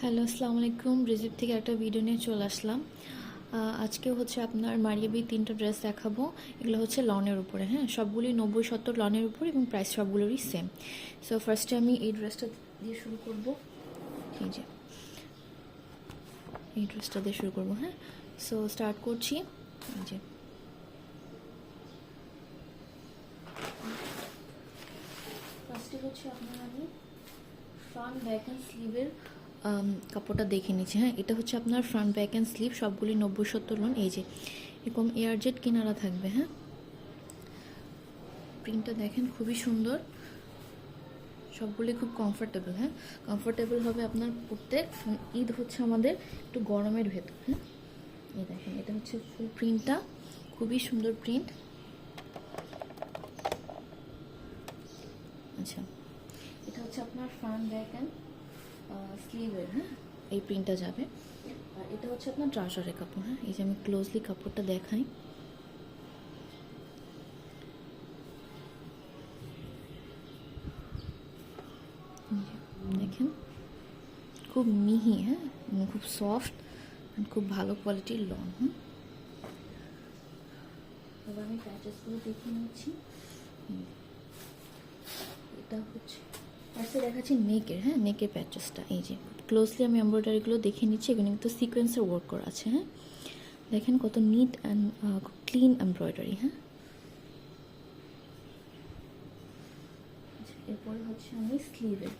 Hello, আসসালামু আলাইকুম। রিজিপ থেকে একটা ভিডিও নিয়ে চলে আসলাম। আজকে হচ্ছে আপনার মারিয়াবি 3টা ড্রেস দেখাবো। এগুলো হচ্ছে লনের উপরে, হ্যাঁ, সবগুলি 90-70 লনের উপরে এবং প্রাইস সবগুলোরই সেম। সো ফার্স্টে আমি এই ড্রেসটা দিয়ে শুরু করব। এই ড্রেসটা দিয়ে শুরু করবো, হ্যাঁ। সো স্টার্ট করছি। এই যে ফার্স্টে হচ্ছে আপনার আমি ফ্রন্ট ব্যাক অ্যান্ড স্লিভের কাপড়টা দেখে নিচ্ছি, হ্যাঁ। এটা হচ্ছে আপনার ফ্রন্ট ব্যাক অ্যান্ড স্লিভ সবগুলি 90-70 লন। এই যে এরকম এয়ার জেট কিনারা থাকবে, হ্যাঁ। প্রিন্টটা দেখেন, খুবই সুন্দর, সবগুলি খুব কমফোর্টেবল, হ্যাঁ। কমফোর্টেবল হবে আপনার পরতে। ঈদ হচ্ছে আমাদের একটু গরমের ভেতর, হ্যাঁ। এই দেখেন, এটা হচ্ছে ফুল প্রিন্টটা, খুবই সুন্দর প্রিন্ট। আচ্ছা, এটা হচ্ছে আপনার ফ্রন্ট ব্যাক অ্যান্ড স্লিভের, হ্যাঁ, এই প্রিন্টটা যাবে। আর এটা হচ্ছে আপনার ট্রাউজারের কাপড়, হ্যাঁ। এই যে আমি ক্লোজলি কাপড়টা দেখাই। দেখেন, খুব মিহি, হ্যাঁ, খুব সফট, খুব ভালো কোয়ালিটির লন। এবার আমি প্যাচেসগুলো দেখিয়ে নিচ্ছি। এটা হচ্ছে ফার্স্টে দেখাচ্ছি নেকের, হ্যাঁ, নেকের প্যাচেসটা। এই যে ক্লোজলি আমি এমব্রয়ডারিগুলো দেখে নিচ্ছি। এখানে কিন্তু সিকোয়েন্সের ওয়ার্ক করা আছে, হ্যাঁ। দেখেন কত নিট অ্যান্ড ক্লিন এমব্রয়ডারি, হ্যাঁ। এরপরে হচ্ছে আমি স্লিভের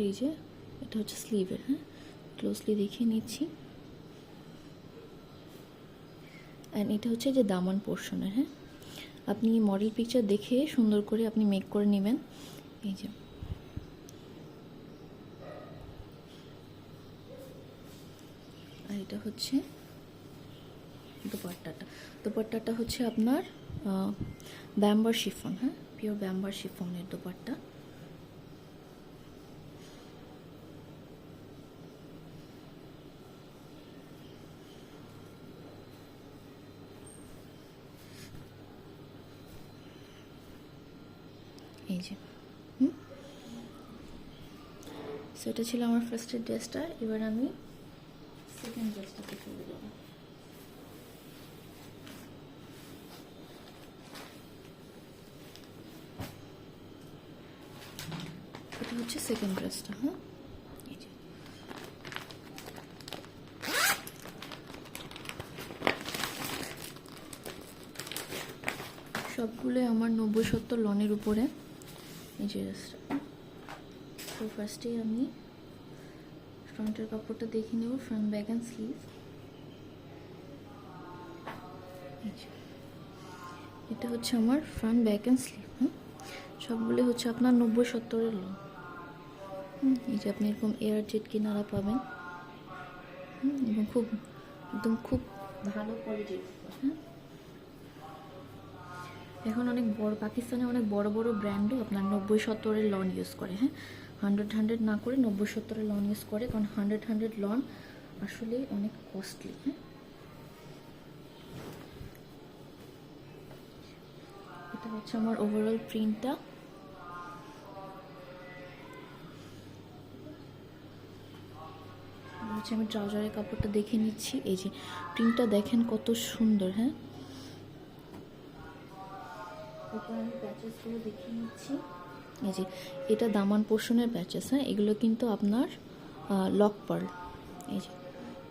এই যে এটা হচ্ছে স্লিভের, হ্যাঁ, ক্লোজলি দেখিয়ে নিচ্ছি। অ্যান্ড এটা হচ্ছে যে দামান পোর্শনের, হ্যাঁ। আপনি মডেল পিকচার দেখে সুন্দর করে আপনি মেক করে নেবেন। এই যে আর এটা হচ্ছে দোপাট্টাটা হচ্ছে আপনার ব্যাম্বার শিফন, হ্যাঁ, পিওর ব্যাম্বার শিফনের দোপাট্টা। এই যে সো এটা ছিল আমার ফার্স্টের ড্রেসটা। এবার আমি সেকেন্ড ড্রেসটাতে চলে যাব। এটা হচ্ছে সেকেন্ড ড্রেসটা, হ্যাঁ। এই যে সবগুলো আমার 90-70 লনের উপরে। এই যে ড্রেসটা, তো ফার্স্টেই আমি ফ্রন্টের কাপড়টা দেখে নেব, ফ্রন্ট ব্যাক অ্যান্ড স্লিভ। এটা হচ্ছে আমার ফ্রন্ট ব্যাক অ্যান্ড স্লিভ, হ্যাঁ। সবগুলো হচ্ছে আপনার 90-70 লন। এই যে আপনি এরকম এয়ার জেট কিনারা পাবেন, এবং খুব ভালো কোয়ালিটির, হ্যাঁ। এখন অনেক বড় পাকিস্তানে অনেক বড় বড় ব্র্যান্ডও আপনার 90-70 লন ইউজ করে, হ্যাঁ। 100 না করে 90-70 লন ইউজ করে, কারণ 100 লন আসলে অনেক কস্টলি, হ্যাঁ। এটা হচ্ছে আমার ওভারঅল প্রিন্টটা। হচ্ছে আমি ট্রাউজারের কাপড়টা দেখে নিচ্ছি। এই যে প্রিন্টটা দেখেন কত সুন্দর, হ্যাঁ। এরপর আমি প্যাচেসগুলো দেখে নিচ্ছি। এই যে এটা দামান পোর্শনের প্যাচেস, হ্যাঁ। এগুলো কিন্তু আপনার লক পার্ল, এই যে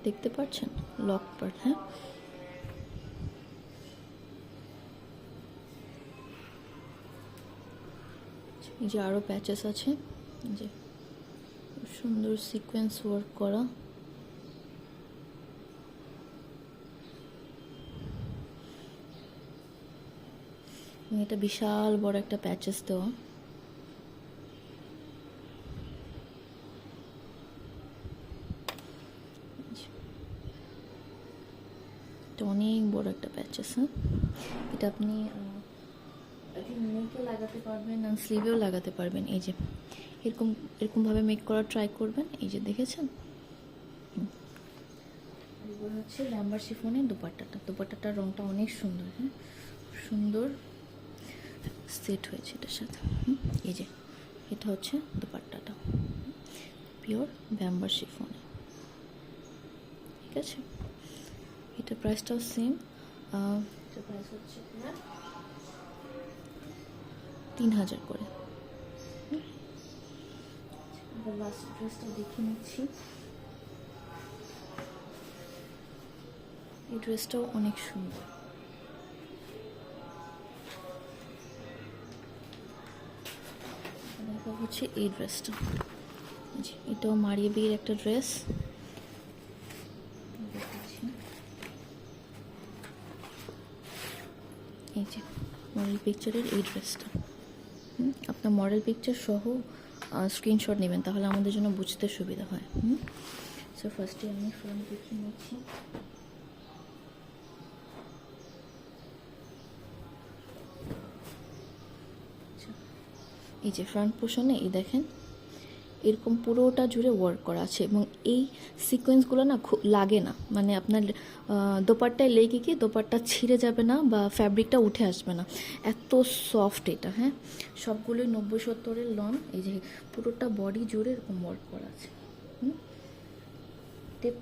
দেখতে পাচ্ছেন, লক পার্ল, হ্যাঁ। এই যে আরও প্যাচেস আছে, এই যে সুন্দর সিকোয়েন্স ওয়ার্ক করা। এটা বিশাল বড় একটা প্যাচেস দেওয়া। এটা অনেক বড় একটা প্যাচেস, হ্যাঁ। এটা আপনি নেকে লাগাতে পারবেন আর স্লিভেও লাগাতে পারবেন। এই যে এরকমভাবে মেক করার ট্রাই করবেন। এই যে দেখেছেন, এবার হচ্ছে ল্যাম্বার শিফনের দোপাট্টাটার রঙটা অনেক সুন্দর, হ্যাঁ, সুন্দর সেট হয়েছে এটার সাথে। এই যে এটা হচ্ছে দোপাট্টাটা, পিওর ব্যাম্বার শিফনে, ঠিক আছে। এটা প্রাইসটাও সেম, এটা প্রাইস হচ্ছে আপনার 3000 করে। এবার লাস্ট ড্রেসটা দেখে নিচ্ছি। এই ড্রেসটাও অনেক সুন্দর। দেখা হচ্ছে এই ড্রেসটা, এটাও মারিয়ে বিয়ের একটা ড্রেস। এই যে মডেল পিকচারের এই ড্রেসটা, আপনার মডেল পিকচার সহ স্ক্রিনশট নেবেন, তাহলে আমাদের জন্য বুঝতে সুবিধা হয়। সো ফার্স্টে আমি ফ্রন্ট দেখিয়ে নিচ্ছি। এই যে ফ্রন্ট পোর্শনে এই দেখেন এরকম পুরোটা জুড়ে ওয়ার্ক করা আছে, এবং এই সিকোয়েন্সগুলো না খুব লাগে না, মানে আপনার দোপাট্টায় লেগে গিয়ে দোপাট্টা ছিঁড়ে যাবে না বা ফ্যাব্রিকটা উঠে আসবে না, এত সফট এটা। হ্যাঁ, সবগুলোই 90-70 লন। এই যে পুরোটা বডি জুড়ে এরকম ওয়ার্ক করা আছে।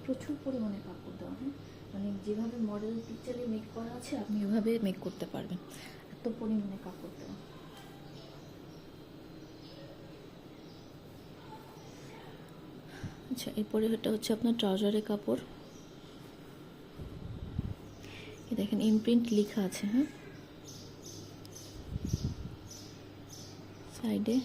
প্রচুর পরিমাণে কাপড় দেওয়া। হ্যাঁ, মানে যেভাবে মডেল পিকচারে মেক করা আছে আপনি ওইভাবে মেক করতে পারবেন, এত পরিমাণে কাপড় দেওয়া। আচ্ছা, এরপরে এটা হচ্ছে আপনার ট্রাউজারের কাপড়। এই দেখেন ইমপ্রিন্ট লেখা আছে। হ্যাঁ, সাইডে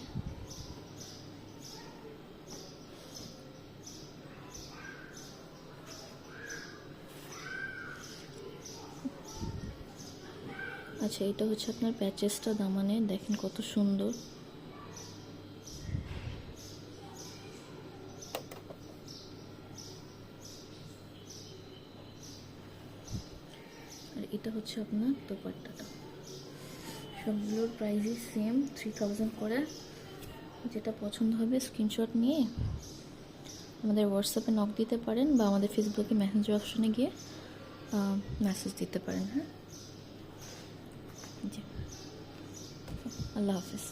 আচ্ছা, এটা হচ্ছে আপনার প্যাচেসটা দামানে, দেখেন কত সুন্দর। আর এটা হচ্ছে আপনার দোপাট্টাটা। সবগুলোর প্রাইসই সেম, 3000 করে। যেটা পছন্দ হবে স্ক্রিনশট নিয়ে আমাদের হোয়াটসঅ্যাপে নক দিতে পারেন, বা আমাদের ফেসবুকে মেসেঞ্জার অপশনে গিয়ে মেসেজ দিতে পারেন। হ্যাঁ, জি, আল্লাহ হাফিজ।